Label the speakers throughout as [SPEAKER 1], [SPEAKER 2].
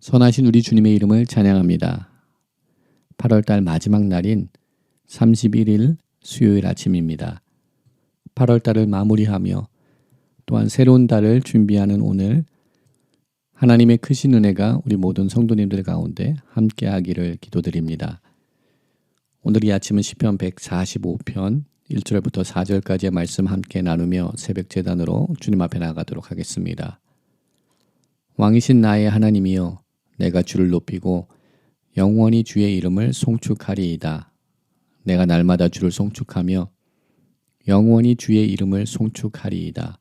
[SPEAKER 1] 선하신 우리 주님의 이름을 찬양합니다. 8월달 마지막 날인 31일 수요일 아침입니다. 8월달을 마무리하며 또한 새로운 달을 준비하는 오늘, 하나님의 크신 은혜가 우리 모든 성도님들 가운데 함께하기를 기도드립니다. 오늘 이 아침은 시편 145편 1절부터 4절까지의 말씀 함께 나누며 새벽 제단으로 주님 앞에 나가도록 하겠습니다. 왕이신 나의 하나님이여, 내가 주를 높이고 영원히 주의 이름을 송축하리이다. 내가 날마다 주를 송축하며 영원히 주의 이름을 송축하리이다.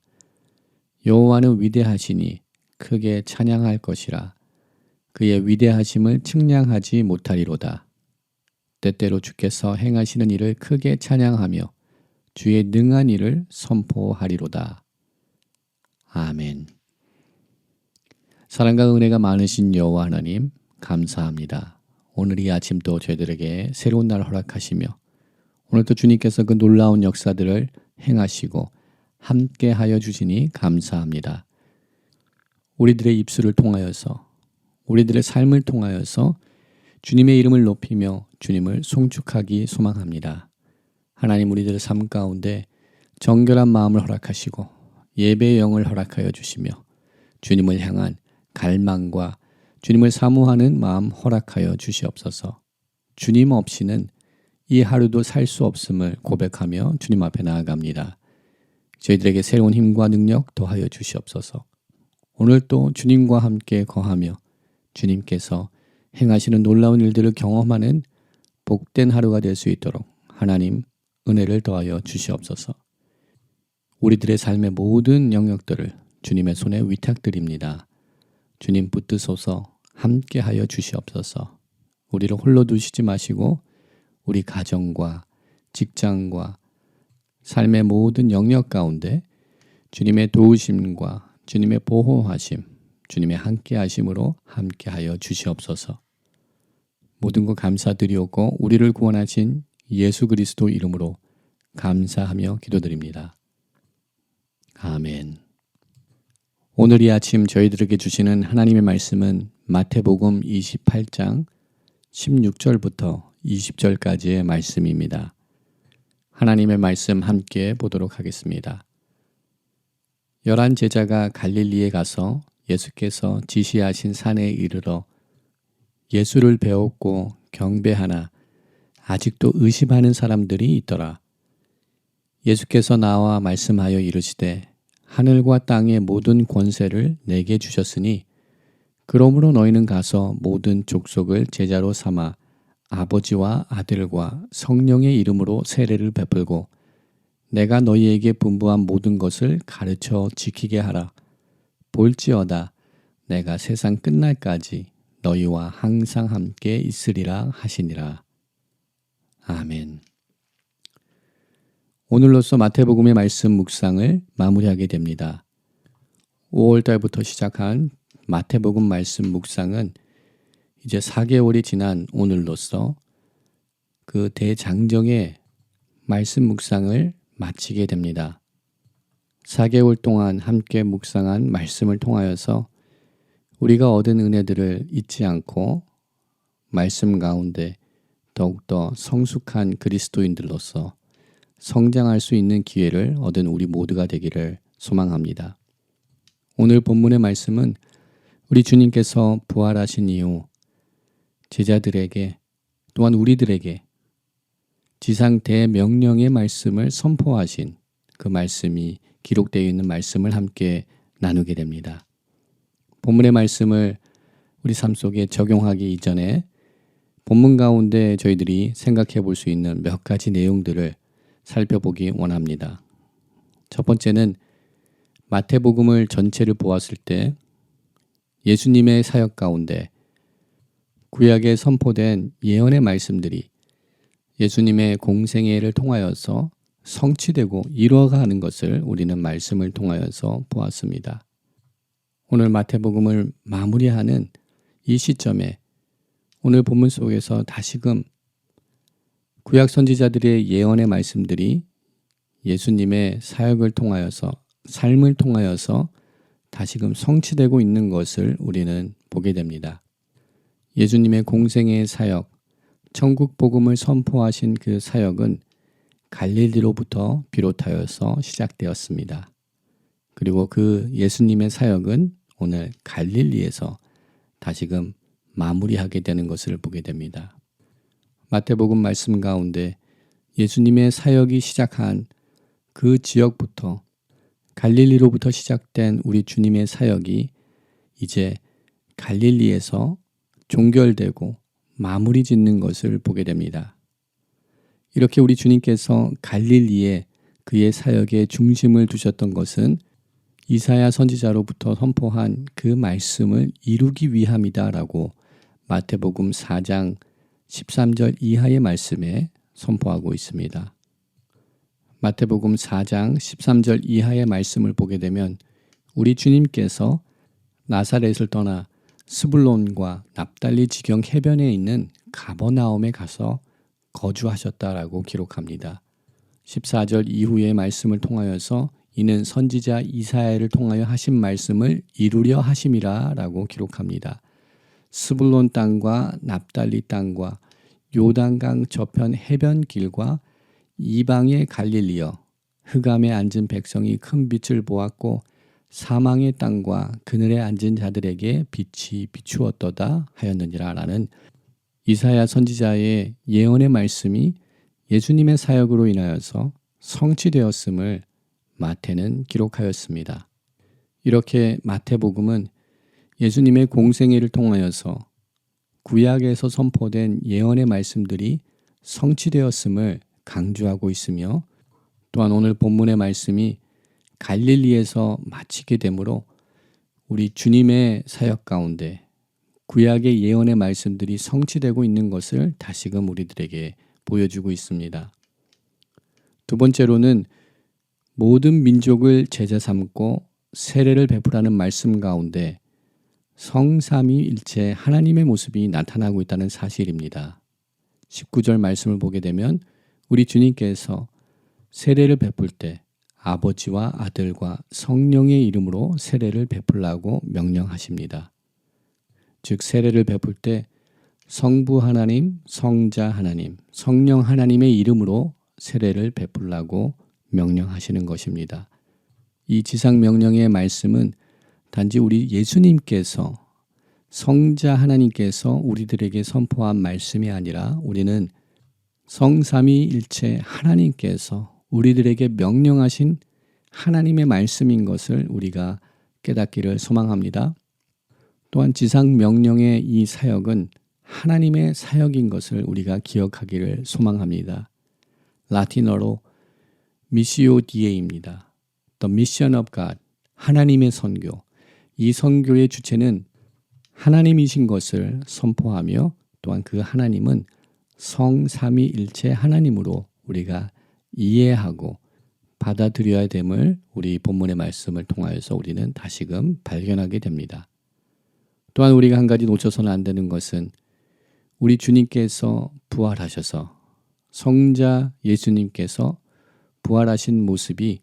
[SPEAKER 1] 여호와는 위대하시니 크게 찬양할 것이라. 그의 위대하심을 측량하지 못하리로다. 때때로 주께서 행하시는 일을 크게 찬양하며 주의 능한 일을 선포하리로다. 아멘. 사랑과 은혜가 많으신 여호와 하나님, 감사합니다. 오늘 이 아침도 저희들에게 새로운 날 허락하시며 오늘도 주님께서 그 놀라운 역사들을 행하시고 함께하여 주시니 감사합니다. 우리들의 입술을 통하여서, 우리들의 삶을 통하여서 주님의 이름을 높이며 주님을 송축하기 소망합니다. 하나님, 우리들의 삶 가운데 정결한 마음을 허락하시고 예배의 영을 허락하여 주시며 주님을 향한 갈망과 주님을 사모하는 마음 허락하여 주시옵소서. 주님 없이는 이 하루도 살 수 없음을 고백하며 주님 앞에 나아갑니다. 저희들에게 새로운 힘과 능력 더하여 주시옵소서. 오늘 또 주님과 함께 거하며 주님께서 행하시는 놀라운 일들을 경험하는 복된 하루가 될 수 있도록 하나님 은혜를 더하여 주시옵소서. 우리들의 삶의 모든 영역들을 주님의 손에 위탁드립니다. 주님 붙드소서, 함께하여 주시옵소서. 우리를 홀로 두시지 마시고 우리 가정과 직장과 삶의 모든 영역 가운데 주님의 도우심과 주님의 보호하심, 주님의 함께하심으로 함께하여 주시옵소서. 모든 것 감사드리옵고 우리를 구원하신 예수 그리스도 이름으로 감사하며 기도드립니다. 아멘. 오늘 이 아침 저희들에게 주시는 하나님의 말씀은 마태복음 28장 16절부터 20절까지의 말씀입니다. 하나님의 말씀 함께 보도록 하겠습니다. 11 제자가 갈릴리에 가서 예수께서 지시하신 산에 이르러 예수를 배웠고 경배하나 아직도 의심하는 사람들이 있더라. 예수께서 나와 말씀하여 이르시되 하늘과 땅의 모든 권세를 내게 주셨으니 그러므로 너희는 가서 모든 족속을 제자로 삼아 아버지와 아들과 성령의 이름으로 세례를 베풀고 내가 너희에게 분부한 모든 것을 가르쳐 지키게 하라. 볼지어다 내가 세상 끝날까지 너희와 항상 함께 있으리라 하시니라. 아멘. 오늘로써 마태복음의 말씀 묵상을 마무리하게 됩니다. 5월달부터 시작한 마태복음 말씀 묵상은 이제 4개월이 지난 오늘로써 그 대장정의 말씀 묵상을 마치게 됩니다. 4개월 동안 함께 묵상한 말씀을 통하여서 우리가 얻은 은혜들을 잊지 않고 말씀 가운데 더욱더 성숙한 그리스도인들로서 성장할 수 있는 기회를 얻은 우리 모두가 되기를 소망합니다. 오늘 본문의 말씀은 우리 주님께서 부활하신 이후 제자들에게 또한 우리들에게 지상 대명령의 말씀을 선포하신 그 말씀이 기록되어 있는 말씀을 함께 나누게 됩니다. 본문의 말씀을 우리 삶 속에 적용하기 이전에 본문 가운데 저희들이 생각해 볼 수 있는 몇 가지 내용들을 살펴보기 원합니다. 첫 번째는 마태복음을 전체를 보았을 때 예수님의 사역 가운데 구약에 선포된 예언의 말씀들이 예수님의 공생애를 통하여서 성취되고 이루어가는 것을 우리는 말씀을 통하여서 보았습니다. 오늘 마태복음을 마무리하는 이 시점에 오늘 본문 속에서 다시금 구약 선지자들의 예언의 말씀들이 예수님의 사역을 통하여서 삶을 통하여서 다시금 성취되고 있는 것을 우리는 보게 됩니다. 예수님의 공생애의 사역, 천국 복음을 선포하신 그 사역은 갈릴리로부터 비롯하여서 시작되었습니다. 그리고 그 예수님의 사역은 오늘 갈릴리에서 다시금 마무리하게 되는 것을 보게 됩니다. 마태복음 말씀 가운데 예수님의 사역이 시작한 그 지역부터 갈릴리로부터 시작된 우리 주님의 사역이 이제 갈릴리에서 종결되고 마무리 짓는 것을 보게 됩니다. 이렇게 우리 주님께서 갈릴리에 그의 사역의 중심을 두셨던 것은 이사야 선지자로부터 선포한 그 말씀을 이루기 위함이다라고 마태복음 4장 13절 이하의 말씀에 선포하고 있습니다. 마태복음 4장 13절 이하의 말씀을 보게 되면 우리 주님께서 나사렛을 떠나 스불론과 납달리 지경 해변에 있는 가버나움에 가서 거주하셨다라고 기록합니다. 14절 이후의 말씀을 통하여서 이는 선지자 이사야를 통하여 하신 말씀을 이루려 하심이라 라고 기록합니다. 스불론 땅과 납달리 땅과 요단강 저편 해변길과 이방의 갈릴리여 흑암에 앉은 백성이 큰 빛을 보았고 사망의 땅과 그늘에 앉은 자들에게 빛이 비추었도다 하였느니라 라는 이사야 선지자의 예언의 말씀이 예수님의 사역으로 인하여서 성취되었음을 마태는 기록하였습니다. 이렇게 마태복음은 예수님의 공생애를 통하여서 구약에서 선포된 예언의 말씀들이 성취되었음을 강조하고 있으며 또한 오늘 본문의 말씀이 갈릴리에서 마치게 되므로 우리 주님의 사역 가운데 구약의 예언의 말씀들이 성취되고 있는 것을 다시금 우리들에게 보여주고 있습니다. 두 번째로는 모든 민족을 제자 삼고 세례를 베푸라는 말씀 가운데 성삼위일체 하나님의 모습이 나타나고 있다는 사실입니다. 19절 말씀을 보게 되면 우리 주님께서 세례를 베풀 때 아버지와 아들과 성령의 이름으로 세례를 베풀라고 명령하십니다. 즉 세례를 베풀 때 성부 하나님, 성자 하나님, 성령 하나님의 이름으로 세례를 베풀라고 명령하시는 것입니다. 이 지상 명령의 말씀은 단지 우리 예수님께서 성자 하나님께서 우리들에게 선포한 말씀이 아니라 우리는 성삼위일체 하나님께서 우리들에게 명령하신 하나님의 말씀인 것을 우리가 깨닫기를 소망합니다. 또한 지상 명령의 이 사역은 하나님의 사역인 것을 우리가 기억하기를 소망합니다. 라틴어로 미시오 디에입니다. The Mission of God, 하나님의 선교. 이 선교의 주체는 하나님이신 것을 선포하며 또한 그 하나님은 성삼위일체 하나님으로 우리가 이해하고 받아들여야 됨을 우리 본문의 말씀을 통하여서 우리는 다시금 발견하게 됩니다. 또한 우리가 한 가지 놓쳐서는 안 되는 것은 우리 주님께서 부활하셔서 성자 예수님께서 부활하신 모습이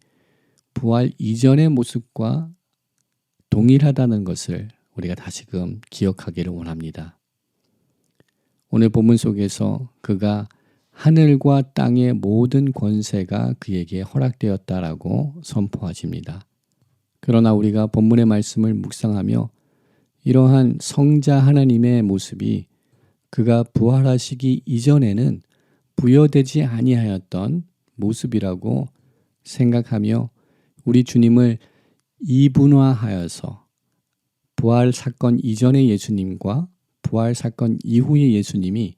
[SPEAKER 1] 부활 이전의 모습과 동일하다는 것을 우리가 다시금 기억하기를 원합니다. 오늘 본문 속에서 그가 하늘과 땅의 모든 권세가 그에게 허락되었다라고 선포하십니다. 그러나 우리가 본문의 말씀을 묵상하며 이러한 성자 하나님의 모습이 그가 부활하시기 이전에는 부여되지 아니하였던 모습이라고 생각하며 우리 주님을 이분화하여서 부활 사건 이전의 예수님과 부활 사건 이후의 예수님이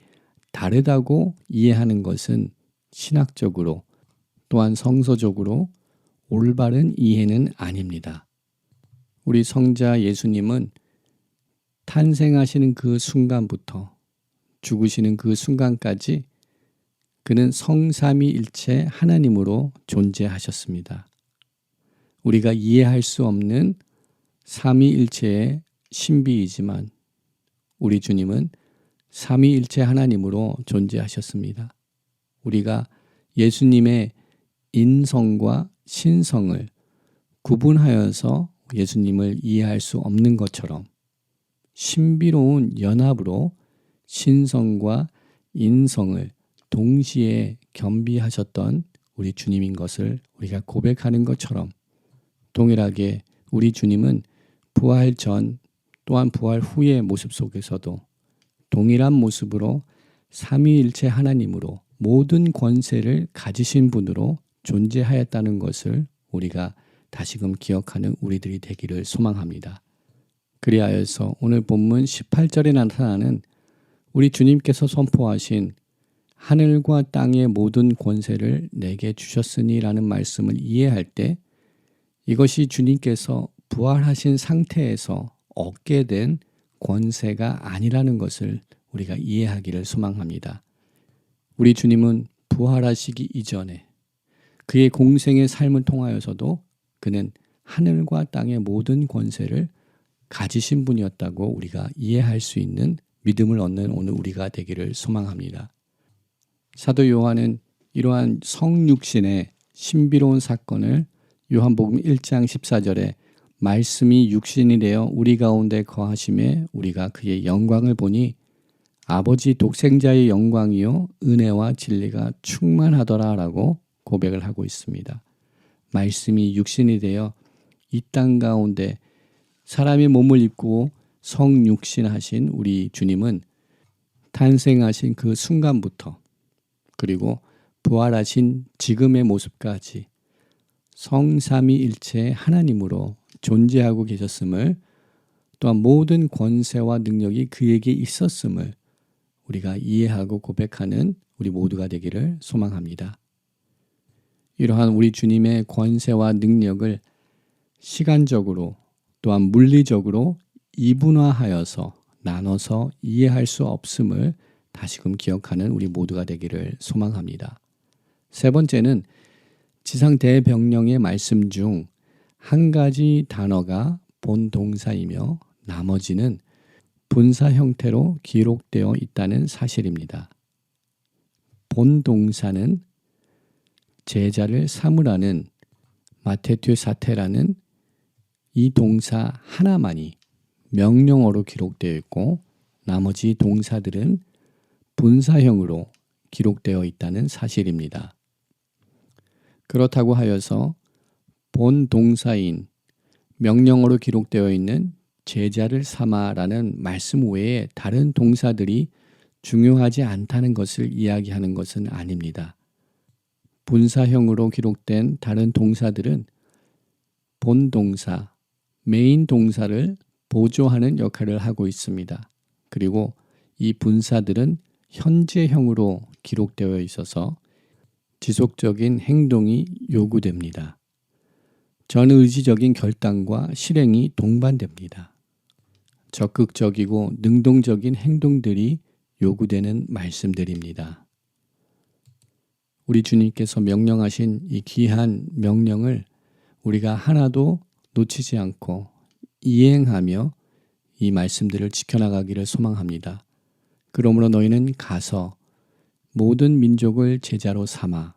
[SPEAKER 1] 다르다고 이해하는 것은 신학적으로 또한 성서적으로 올바른 이해는 아닙니다. 우리 성자 예수님은 탄생하시는 그 순간부터 죽으시는 그 순간까지 그는 성삼위일체 하나님으로 존재하셨습니다. 우리가 이해할 수 없는 삼위일체의 신비이지만 우리 주님은 삼위일체 하나님으로 존재하셨습니다. 우리가 예수님의 인성과 신성을 구분하여서 예수님을 이해할 수 없는 것처럼 신비로운 연합으로 신성과 인성을 동시에 겸비하셨던 우리 주님인 것을 우리가 고백하는 것처럼 동일하게 우리 주님은 부활 전 또한 부활 후의 모습 속에서도 동일한 모습으로 삼위일체 하나님으로 모든 권세를 가지신 분으로 존재하였다는 것을 우리가 다시금 기억하는 우리들이 되기를 소망합니다. 그리하여서 오늘 본문 18절에 나타나는 우리 주님께서 선포하신 하늘과 땅의 모든 권세를 내게 주셨으니 라는 말씀을 이해할 때 이것이 주님께서 부활하신 상태에서 얻게 된 권세가 아니라는 것을 우리가 이해하기를 소망합니다. 우리 주님은 부활하시기 이전에 그의 공생의 삶을 통하여서도 그는 하늘과 땅의 모든 권세를 가지신 분이었다고 우리가 이해할 수 있는 믿음을 얻는 오늘 우리가 되기를 소망합니다. 사도 요한은 이러한 성육신의 신비로운 사건을 요한복음 1장 14절에 말씀이 육신이 되어 우리 가운데 거하심에 우리가 그의 영광을 보니 아버지 독생자의 영광이요 은혜와 진리가 충만하더라 라고 고백을 하고 있습니다. 말씀이 육신이 되어 이 땅 가운데 사람의 몸을 입고 성육신하신 우리 주님은 탄생하신 그 순간부터 그리고 부활하신 지금의 모습까지 성삼위일체 하나님으로 존재하고 계셨음을 또한 모든 권세와 능력이 그에게 있었음을 우리가 이해하고 고백하는 우리 모두가 되기를 소망합니다. 이러한 우리 주님의 권세와 능력을 시간적으로 또한 물리적으로 이분화하여서 나눠서 이해할 수 없음을 다시금 기억하는 우리 모두가 되기를 소망합니다. 세 번째는 지상 대병령의 말씀 중 한 가지 단어가 본 동사이며 나머지는 분사 형태로 기록되어 있다는 사실입니다. 본 동사는 제자를 삼으라는 마테튜 사테라는 이 동사 하나만이 명령어로 기록되어 있고 나머지 동사들은 분사형으로 기록되어 있다는 사실입니다. 그렇다고 하여서 본 동사인 명령어로 기록되어 있는 제자를 삼아라는 말씀 외에 다른 동사들이 중요하지 않다는 것을 이야기하는 것은 아닙니다. 분사형으로 기록된 다른 동사들은 본 동사, 메인 동사를 보조하는 역할을 하고 있습니다. 그리고 이 분사들은 현재형으로 기록되어 있어서 지속적인 행동이 요구됩니다. 전의지적인 결단과 실행이 동반됩니다. 적극적이고 능동적인 행동들이 요구되는 말씀들입니다. 우리 주님께서 명령하신 이 귀한 명령을 우리가 하나도 놓치지 않고 이행하며 이 말씀들을 지켜나가기를 소망합니다. 그러므로 너희는 가서 모든 민족을 제자로 삼아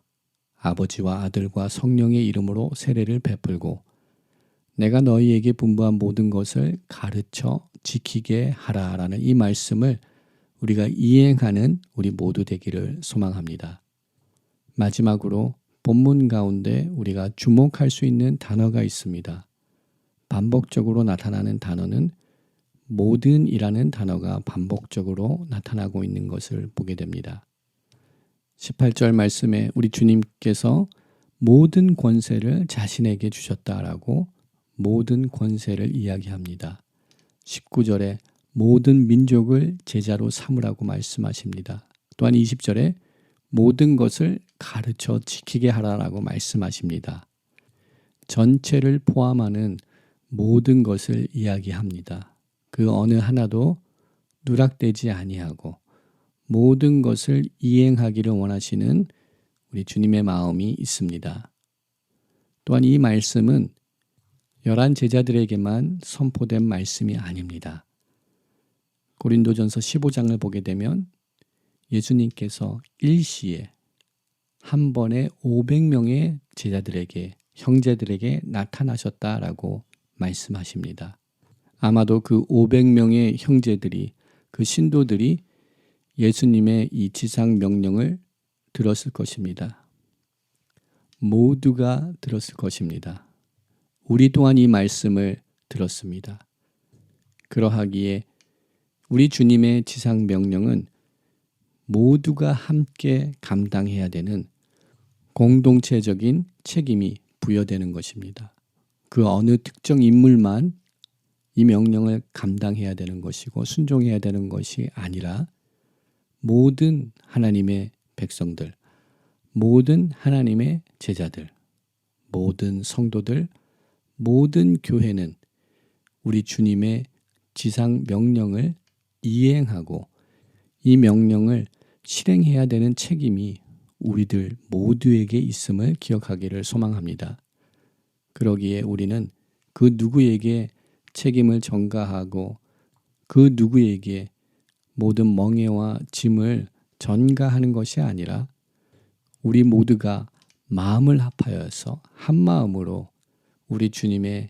[SPEAKER 1] 아버지와 아들과 성령의 이름으로 세례를 베풀고 내가 너희에게 분부한 모든 것을 가르쳐 지키게 하라라는 이 말씀을 우리가 이행하는 우리 모두 되기를 소망합니다. 마지막으로 본문 가운데 우리가 주목할 수 있는 단어가 있습니다. 반복적으로 나타나는 단어는 모든이라는 단어가 반복적으로 나타나고 있는 것을 보게 됩니다. 18절 말씀에 우리 주님께서 모든 권세를 자신에게 주셨다라고 모든 권세를 이야기합니다. 19절에 모든 민족을 제자로 삼으라고 말씀하십니다. 또한 20절에 모든 것을 가르쳐 지키게 하라라고 말씀하십니다. 전체를 포함하는 모든 것을 이야기합니다. 그 어느 하나도 누락되지 아니하고 모든 것을 이행하기를 원하시는 우리 주님의 마음이 있습니다. 또한 이 말씀은 11 제자들에게만 선포된 말씀이 아닙니다. 고린도전서 15장을 보게 되면 예수님께서 일시에 한 번에 500명의 제자들에게 형제들에게 나타나셨다라고 말씀하십니다. 아마도 그 500명의 형제들이 그 신도들이 예수님의 이 지상 명령을 들었을 것입니다. 모두가 들었을 것입니다. 우리 또한 이 말씀을 들었습니다. 그러하기에 우리 주님의 지상 명령은 모두가 함께 감당해야 되는 공동체적인 책임이 부여되는 것입니다. 그 어느 특정 인물만 이 명령을 감당해야 되는 것이고 순종해야 되는 것이 아니라 모든 하나님의 백성들, 모든 하나님의 제자들, 모든 성도들, 모든 교회는 우리 주님의 지상 명령을 이행하고 이 명령을 실행해야 되는 책임이 우리들 모두에게 있음을 기억하기를 소망합니다. 그러기에 우리는 그 누구에게 책임을 전가하고 그 누구에게 모든 멍에와 짐을 전가하는 것이 아니라 우리 모두가 마음을 합하여서 한 마음으로 우리 주님의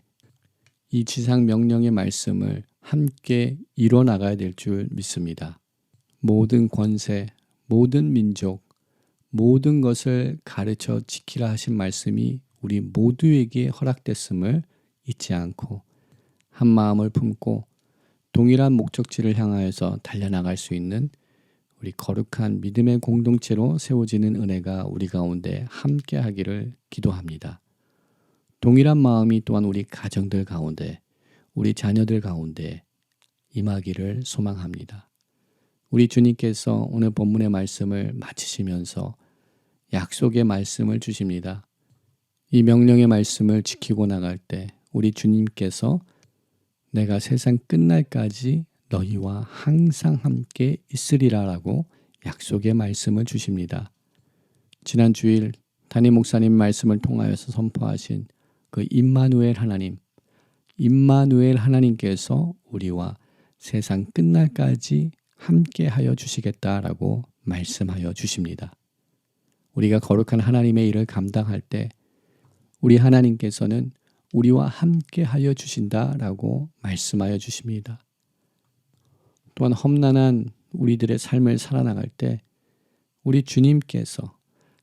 [SPEAKER 1] 이 지상 명령의 말씀을 함께 이뤄나가야 될 줄 믿습니다. 모든 권세, 모든 민족, 모든 것을 가르쳐 지키라 하신 말씀이 우리 모두에게 허락됐음을 잊지 않고 한 마음을 품고 동일한 목적지를 향하여서 달려나갈 수 있는 우리 거룩한 믿음의 공동체로 세워지는 은혜가 우리 가운데 함께 하기를 기도합니다. 동일한 마음이 또한 우리 가정들 가운데, 우리 자녀들 가운데 임하기를 소망합니다. 우리 주님께서 오늘 본문의 말씀을 마치시면서 약속의 말씀을 주십니다. 이 명령의 말씀을 지키고 나갈 때 우리 주님께서 내가 세상 끝날까지 너희와 항상 함께 있으리라라고 약속의 말씀을 주십니다. 지난 주일 담임 목사님 말씀을 통하여서 선포하신 그 임마누엘 하나님, 임마누엘 하나님께서 우리와 세상 끝날까지 함께 하여 주시겠다라고 말씀하여 주십니다. 우리가 거룩한 하나님의 일을 감당할 때 우리 하나님께서는 우리와 함께 하여 주신다라고 말씀하여 주십니다. 또한 험난한 우리들의 삶을 살아나갈 때 우리 주님께서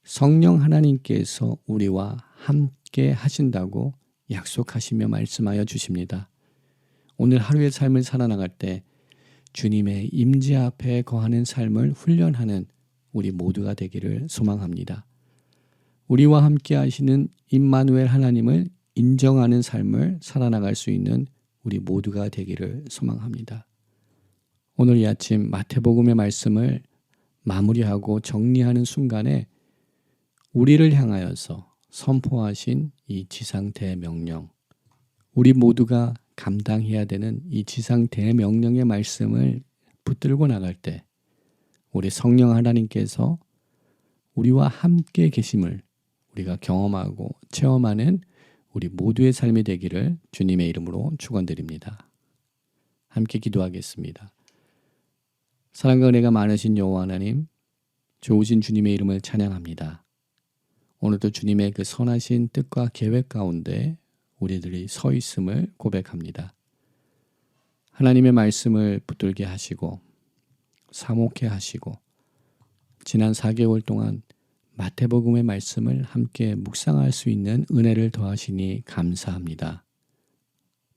[SPEAKER 1] 성령 하나님께서 우리와 함께 하신다고 약속하시며 말씀하여 주십니다. 오늘 하루의 삶을 살아나갈 때 주님의 임재 앞에 거하는 삶을 훈련하는 우리 모두가 되기를 소망합니다. 우리와 함께 하시는 임마누엘 하나님을 인정하는 삶을 살아나갈 수 있는 우리 모두가 되기를 소망합니다. 오늘 이 아침 마태복음의 말씀을 마무리하고 정리하는 순간에 우리를 향하여서 선포하신 이 지상 대명령, 우리 모두가 감당해야 되는 이 지상 대명령의 말씀을 붙들고 나갈 때 우리 성령 하나님께서 우리와 함께 계심을 우리가 경험하고 체험하는 우리 모두의 삶이 되기를 주님의 이름으로 축원드립니다. 함께 기도하겠습니다. 사랑과 은혜가 많으신 여호와 하나님, 좋으신 주님의 이름을 찬양합니다. 오늘도 주님의 그 선하신 뜻과 계획 가운데 우리들이 서 있음을 고백합니다. 하나님의 말씀을 붙들게 하시고 사목해 하시고 지난 4개월 동안 마태복음의 말씀을 함께 묵상할 수 있는 은혜를 더하시니 감사합니다.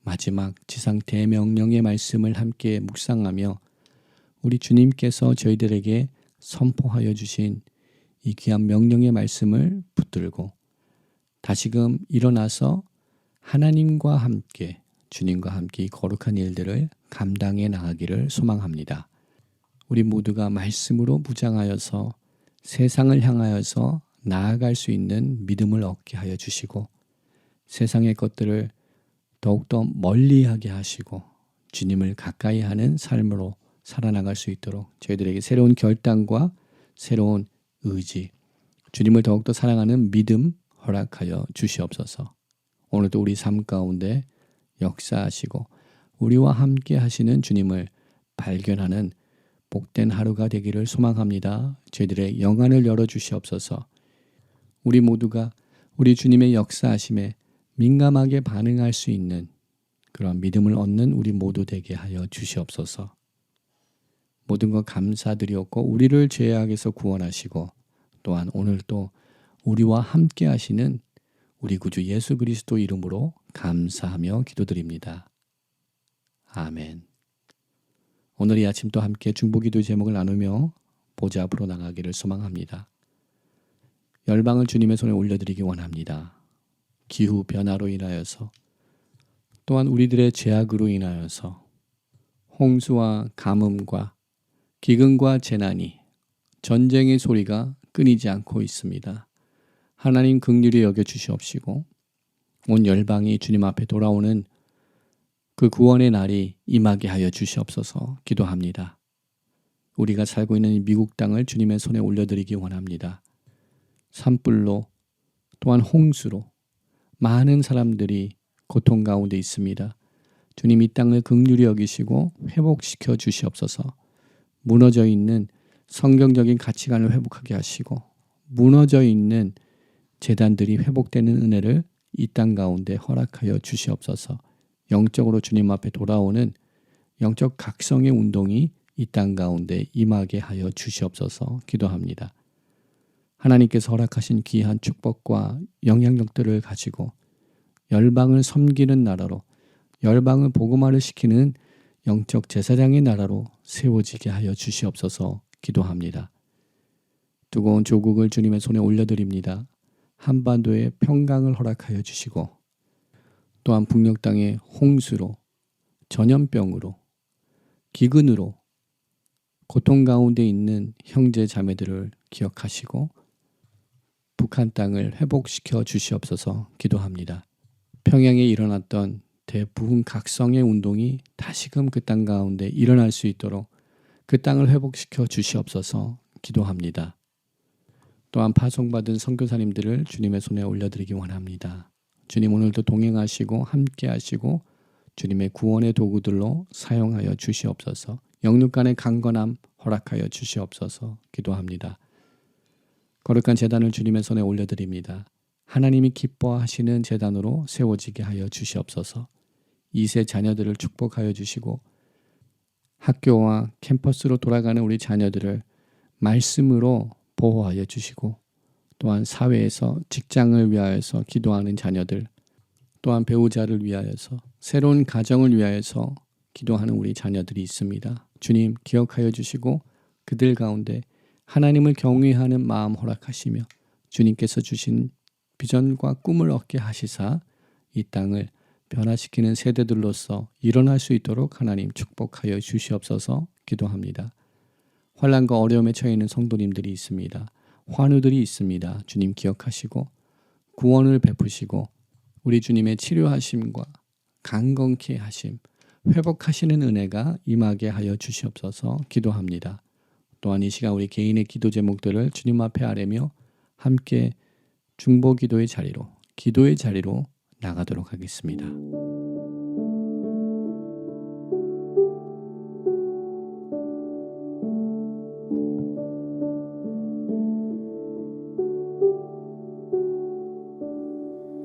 [SPEAKER 1] 마지막 지상 대명령의 말씀을 함께 묵상하며 우리 주님께서 저희들에게 선포하여 주신 이 귀한 명령의 말씀을 붙들고 다시금 일어나서 하나님과 함께 주님과 함께 이 거룩한 일들을 감당해 나가기를 소망합니다. 우리 모두가 말씀으로 무장하여서 세상을 향하여서 나아갈 수 있는 믿음을 얻게 하여 주시고 세상의 것들을 더욱더 멀리하게 하시고 주님을 가까이 하는 삶으로 살아나갈 수 있도록 저희들에게 새로운 결단과 새로운 의지, 주님을 더욱더 사랑하는 믿음 허락하여 주시옵소서. 오늘도 우리 삶 가운데 역사하시고 우리와 함께 하시는 주님을 발견하는 복된 하루가 되기를 소망합니다. 저희들의 영안을 열어주시옵소서. 우리 모두가 우리 주님의 역사하심에 민감하게 반응할 수 있는 그런 믿음을 얻는 우리 모두 되게 하여 주시옵소서. 모든 것 감사드리옵고 우리를 죄악에서 구원하시고 또한 오늘 또 우리와 함께 하시는 우리 구주 예수 그리스도 이름으로 감사하며 기도드립니다. 아멘. 오늘 이 아침 또 함께 중보기도 제목을 나누며 보좌 앞으로 나가기를 소망합니다. 열방을 주님의 손에 올려드리기 원합니다. 기후 변화로 인하여서 또한 우리들의 죄악으로 인하여서 홍수와 가뭄과 기근과 재난이 전쟁의 소리가 끊이지 않고 있습니다. 하나님 긍휼히 여겨 주시옵시고 온 열방이 주님 앞에 돌아오는 그 구원의 날이 임하게 하여 주시옵소서 기도합니다. 우리가 살고 있는 이 미국 땅을 주님의 손에 올려드리기 원합니다. 산불로 또한 홍수로 많은 사람들이 고통 가운데 있습니다. 주님 이 땅을 긍휼히 여기시고 회복시켜 주시옵소서. 무너져 있는 성경적인 가치관을 회복하게 하시고 무너져 있는 재단들이 회복되는 은혜를 이 땅 가운데 허락하여 주시옵소서. 영적으로 주님 앞에 돌아오는 영적 각성의 운동이 이 땅 가운데 임하게 하여 주시옵소서 기도합니다. 하나님께서 허락하신 귀한 축복과 영향력들을 가지고 열방을 섬기는 나라로 열방을 복음화를 시키는 영적 제사장의 나라로 세워지게 하여 주시옵소서 기도합니다. 뜨거운 조국을 주님의 손에 올려드립니다. 한반도에 평강을 허락하여 주시고 또한 북녘 땅의 홍수로 전염병으로 기근으로 고통 가운데 있는 형제 자매들을 기억하시고 북한 땅을 회복시켜 주시옵소서 기도합니다. 평양에 일어났던 대부흥 각성의 운동이 다시금 그 땅 가운데 일어날 수 있도록 그 땅을 회복시켜 주시옵소서 기도합니다. 또한 파송받은 선교사님들을 주님의 손에 올려드리기 원합니다. 주님 오늘도 동행하시고 함께하시고 주님의 구원의 도구들로 사용하여 주시옵소서. 영육간의 강건함 허락하여 주시옵소서 기도합니다. 거룩한 제단을 주님의 손에 올려드립니다. 하나님이 기뻐하시는 제단으로 세워지게 하여 주시옵소서. 2세 자녀들을 축복하여 주시고 학교와 캠퍼스로 돌아가는 우리 자녀들을 말씀으로 보호하여 주시고 또한 사회에서 직장을 위하여서 기도하는 자녀들 또한 배우자를 위하여서 새로운 가정을 위하여서 기도하는 우리 자녀들이 있습니다. 주님 기억하여 주시고 그들 가운데 하나님을 경외하는 마음 허락하시며 주님께서 주신 비전과 꿈을 얻게 하시사 이 땅을 변화시키는 세대들로서 일어날 수 있도록 하나님 축복하여 주시옵소서 기도합니다. 환난과 어려움에 처해 있는 성도님들이 있습니다. 환우들이 있습니다. 주님 기억하시고 구원을 베푸시고 우리 주님의 치료하심과 강건케 하심, 회복하시는 은혜가 임하게 하여 주시옵소서 기도합니다. 또한 이 시간 우리 개인의 기도 제목들을 주님 앞에 아뢰며 함께 중보 기도의 자리로, 기도의 자리로 나가도록 하겠습니다.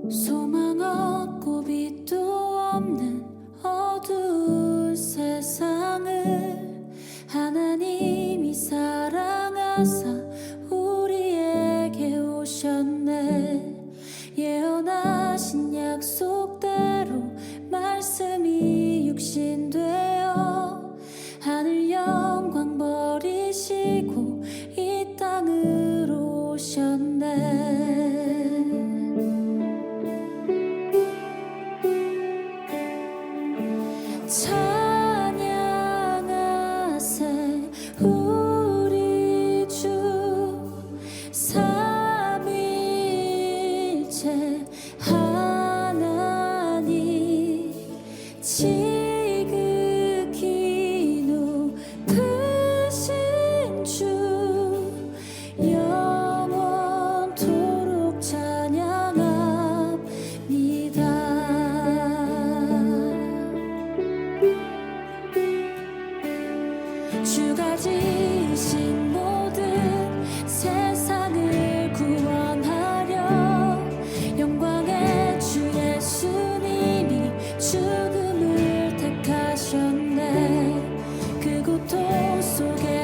[SPEAKER 2] 소망 없고 빛도 없는 어두운 세상을 하나님이 사랑하사 우리에게 오셨네. 예언하신 약속대로 말씀이 육신되어 하늘 영광 버리시고 이 땅으로 오셨네. 찬양하세 우리 주 삼위일체 하나님 지극히 높으신 주 영원토록 찬양합니다. 주가 지으신 모든 세상을 구원하려 영광의 주 예수님이 죽음을 택하셨네. 그 고통 속에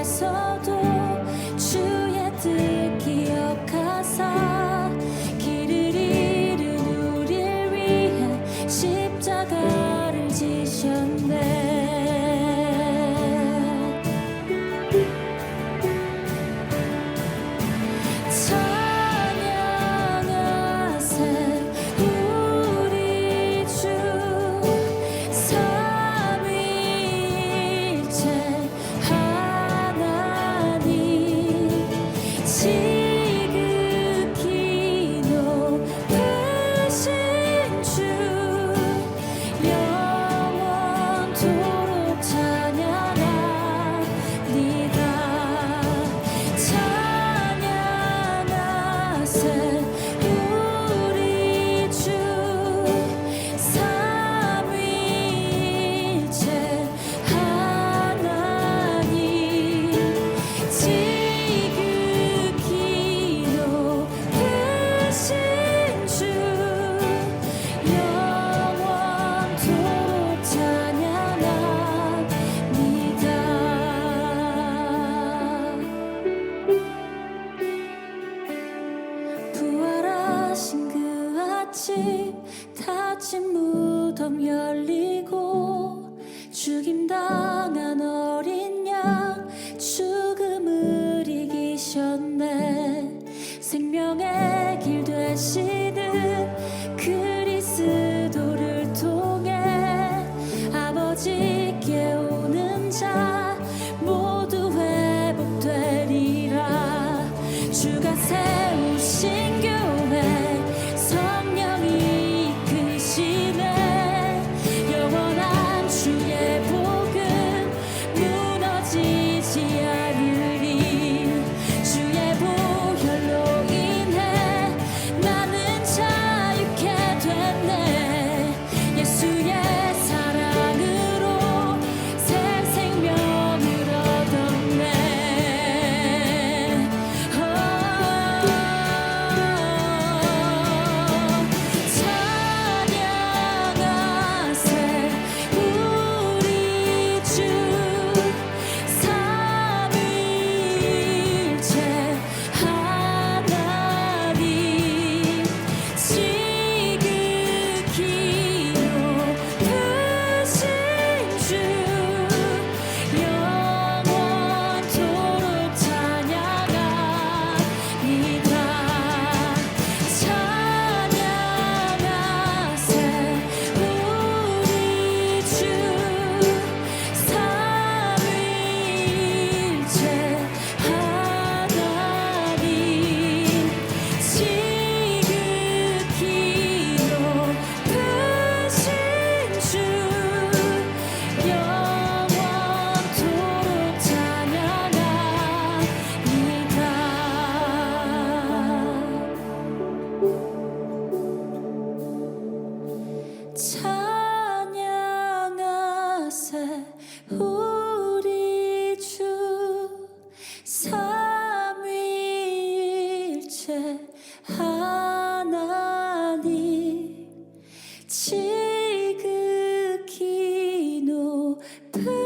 [SPEAKER 2] 다시 하리니 주의 보혈로 인해 나는 자유케 됐네 예수의 사랑으로 새 생명을 얻었네 찬양하세 우리 주 삼위일체 하나님 지극히 높으신 주 영원토록 찬양합니다 찬양하세 우리 주 삼위일체 하나님 지극히 높으신 주 영원토록 찬양하세 우리 주 삼위일체 하나님 지극히 높으신